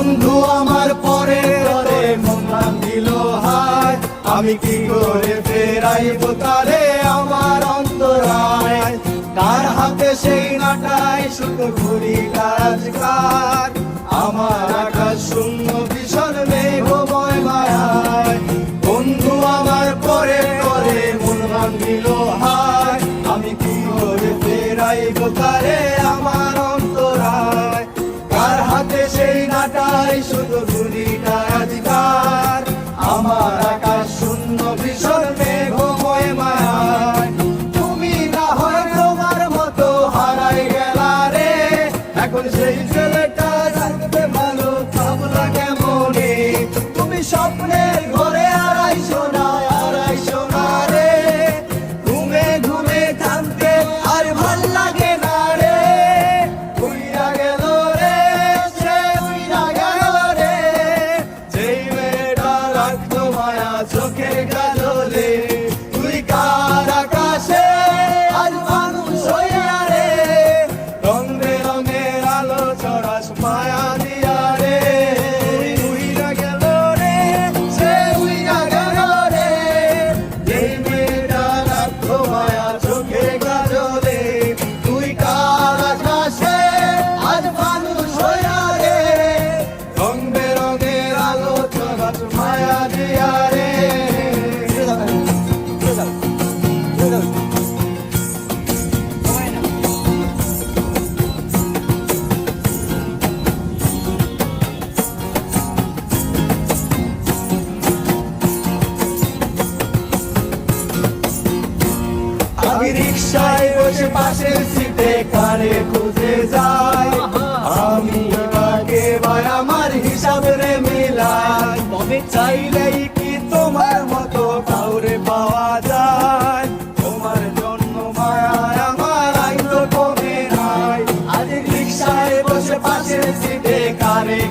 বন্ধু আমার পরে পরে মন ভাঙিল হায়, আমি কি করে ফেরাইব তারে আমার অন্তরায়। কার হাতে সেই নাটায় শুধু ঘুরি কাজকার, আমার আকাশ শূন্য ভীষণ মেঘময় মায়ায়। বন্ধু আমার পরে পরে মন ভাঙিল হায়, আমি কি করে ফেরাইব তারে আমার অন্তরায়। কার হাতে সেই নাটায় শুধু ঘুরি কাজকার, আমার আকাশ শূন্য ভীষণ মেঘময় মায়ায়। তুমি না হয় তোমার মতো হারাই গেলা রে, এখন সেই ছেলেটা থাকবে ভালো ভাবলা কেমনে। তুমি স্বপ্নের ঘরে আড়াইশো না রে, ঘুমে ঘুমে থামতে আর ভাল লাগে না রে। উইরা গেল রে, সে উইরা গেল রে, যেই মেয়েটা রাখতো মায়া চোখের কাজলে। তুই কার আকাশে আজ মানুষ হইয়া রে, রং বেরঙের আলো ছড়াস মায়া দিয়া রে। উইরা গেল রে, সে উইরা গেল রে, যেই মেয়েটা রাখতো মায়া চোখের কাজলে। তুই কার আকাশে আজ মানুষ হইয়া রে, রং বেরঙের আলো ছড়াস মায়া দিয়া রে। আমি রিক্সায় বসে পাশের সিটে কারে খুঁজে যাই, আমি কাকে ভাই আমার হিসাব রে মিলাই। তবে চাইলেই কি তোমার মতো কাউরে পাওয়া যায়, তোমার জন্য মায়ায় আমার আইতো কমে নাই। আজ রিক্সায় বসে পাশের সিটে কারে